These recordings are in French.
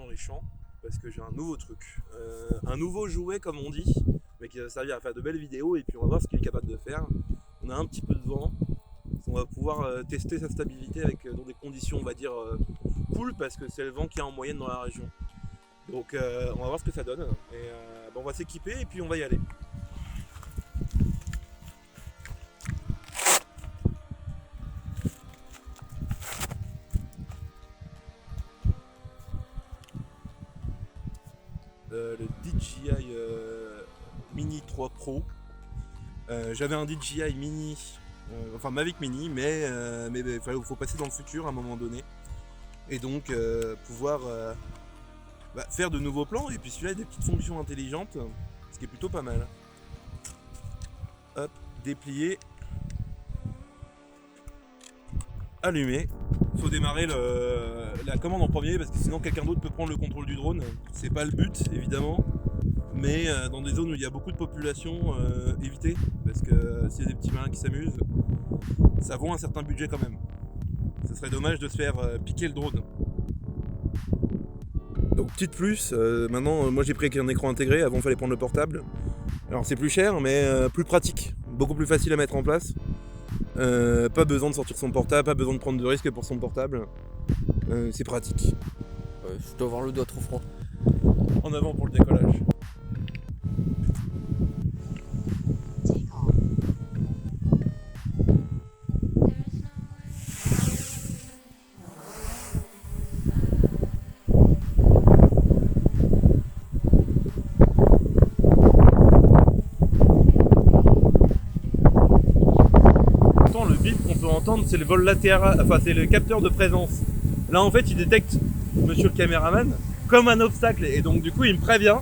dans les champs parce que j'ai un nouveau truc, un nouveau jouet comme on dit, mais qui va servir à faire de belles vidéos et puis on va voir ce qu'il est capable de faire. On a un petit peu de vent, on va pouvoir tester sa stabilité dans des conditions on va dire cool parce que c'est le vent qu'il y a en moyenne dans la région. Donc on va voir ce que ça donne et on va s'équiper et puis on va y aller. Le DJI Mini 3 Pro. J'avais un DJI Mini, enfin Mavic Mini, mais il faut passer dans le futur à un moment donné. Et donc pouvoir faire de nouveaux plans. Et puis celui-là a des petites fonctions intelligentes, ce qui est plutôt pas mal. Hop, déplier. Allumer. Il faut démarrer la commande en premier parce que sinon quelqu'un d'autre peut prendre le contrôle du drone. C'est pas le but évidemment, mais dans des zones où il y a beaucoup de population, évitez parce que s'il y a des petits malins qui s'amusent, ça vaut un certain budget quand même. Ce serait dommage de se faire piquer le drone. Donc petite plus, maintenant moi j'ai pris avec un écran intégré, avant il fallait prendre le portable. Alors c'est plus cher mais plus pratique, beaucoup plus facile à mettre en place. Pas besoin de sortir son portable, pas besoin de prendre de risques pour son portable. C'est pratique. Je dois avoir le doigt trop froid. En avant pour le décollage. Le bip qu'on peut entendre, c'est le vol latéral, enfin c'est le capteur de présence. Là en fait il détecte monsieur le caméraman comme un obstacle et donc du coup il me prévient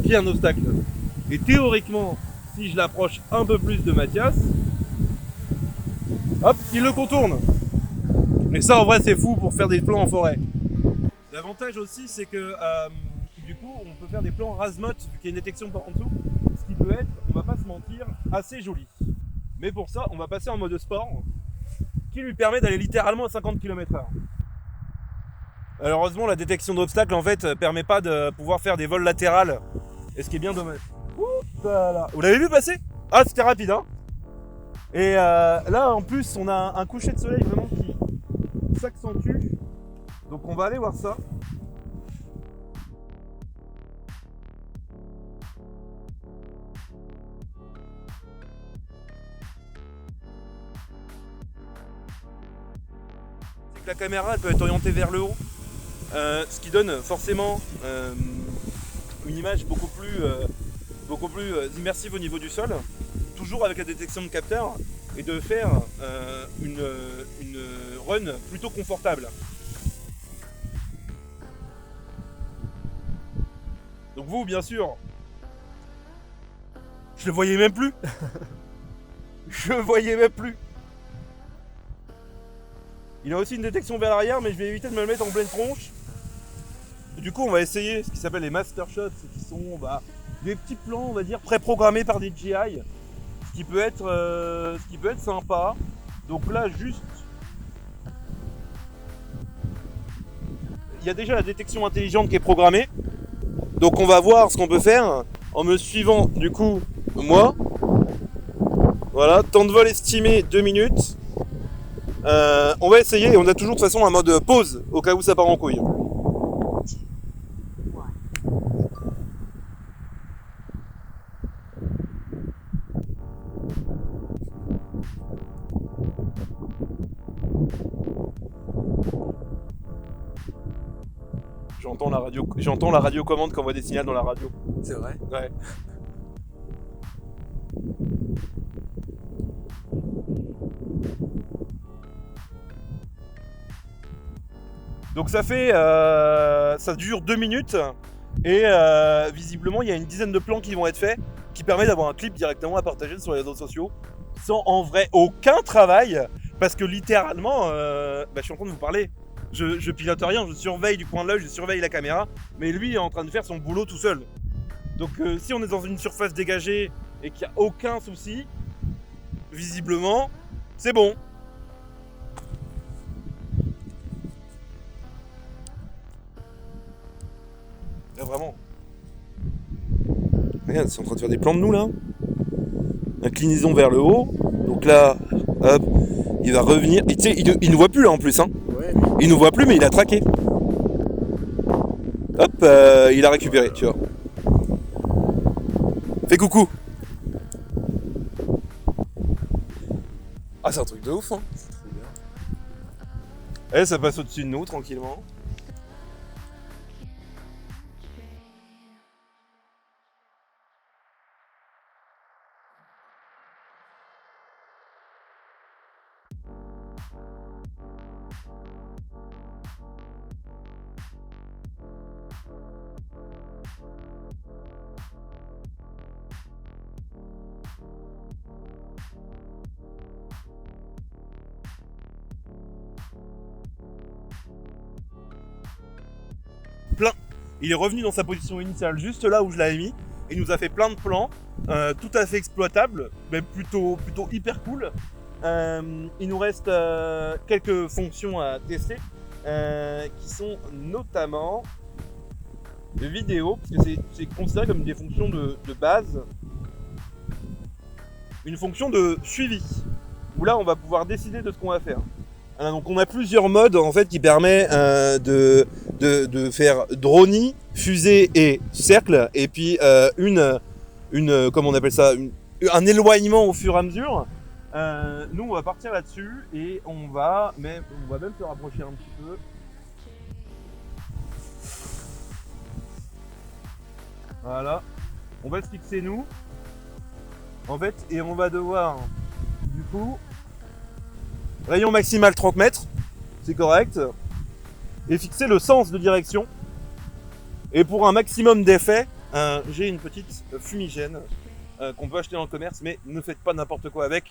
qu'il y a un obstacle. Et théoriquement, si je l'approche un peu plus de Mathias, hop, il le contourne. Et ça en vrai c'est fou pour faire des plans en forêt. L'avantage aussi c'est que du coup on peut faire des plans Razmot vu qu'il y a une détection par en dessous, ce qui peut être, on va pas se mentir, assez joli. Mais pour ça, on va passer en mode sport, qui lui permet d'aller littéralement à 50 km/h. Malheureusement, la détection d'obstacles en fait permet pas de pouvoir faire des vols latérales, et ce qui est bien dommage. Oupala. Vous l'avez vu passer? Ah, c'était rapide, hein. Et là, en plus, on a un coucher de soleil vraiment qui s'accentue. Donc, on va aller voir ça. La caméra elle peut être orientée vers le haut, ce qui donne forcément une image beaucoup plus immersive au niveau du sol, toujours avec la détection de capteur, et de faire une run plutôt confortable. Donc vous, bien sûr, je le voyais même plus. Je voyais même plus. Il a aussi une détection vers l'arrière, mais je vais éviter de me le mettre en pleine tronche. Et du coup, on va essayer ce qui s'appelle les master shots, qui sont des petits plans, on va dire, pré-programmés par DJI, ce qui peut être sympa. Donc là, juste, il y a déjà la détection intelligente qui est programmée. Donc on va voir ce qu'on peut faire en me suivant, du coup, moi. Voilà, temps de vol estimé 2 minutes. On va essayer et on a toujours de toute façon un mode pause au cas où ça part en couille. J'entends la radio commande qui envoie des signaux dans la radio. C'est vrai? Ouais. Donc ça dure 2 minutes et visiblement il y a une dizaine de plans qui vont être faits qui permet d'avoir un clip directement à partager sur les réseaux sociaux sans en vrai aucun travail parce que littéralement je suis en train de vous parler, je pilote rien, je surveille du coin de l'œil, je surveille la caméra, mais lui est en train de faire son boulot tout seul. Donc si on est dans une surface dégagée et qu'il n'y a aucun souci, visiblement c'est bon. Regarde, c'est en train de faire des plans de nous là. Inclinaison vers le haut. Donc là, hop, il va revenir. Et tu sais, il nous voit plus là en plus. Hein. Ouais. Il nous voit plus, mais il a traqué. Hop, il a récupéré, tu vois. Fais coucou. Ah, c'est un truc de ouf, hein. Très bien. Eh, ça passe au-dessus de nous, tranquillement. Plein. Il est revenu dans sa position initiale, juste là où je l'avais mis, et nous a fait plein de plans, tout à fait exploitables, mais plutôt hyper cool. Il nous reste quelques fonctions à tester, qui sont notamment de vidéo, parce que c'est considéré comme des fonctions de base. Une fonction de suivi, où là on va pouvoir décider de ce qu'on va faire. Donc on a plusieurs modes en fait qui permettent de faire dronie, fusée et cercle, et puis comment on appelle ça, un éloignement au fur et à mesure. Nous on va partir là-dessus et on va même se rapprocher un petit peu. Voilà, on va se fixer nous en fait et on va devoir du coup rayon maximal 30 mètres, c'est correct. Et fixer le sens de direction. Et pour un maximum d'effet, j'ai une petite fumigène qu'on peut acheter dans le commerce, mais ne faites pas n'importe quoi avec.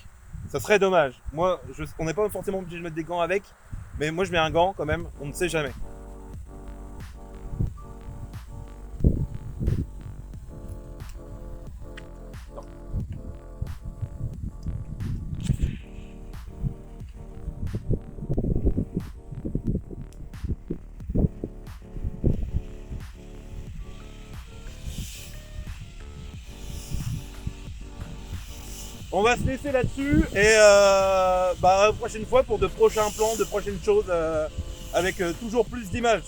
Ça serait dommage. Moi, on n'est pas forcément obligé de mettre des gants avec, mais moi je mets un gant quand même, on ne sait jamais. On va se laisser là-dessus et la prochaine fois pour de prochains plans, de prochaines choses avec toujours plus d'images.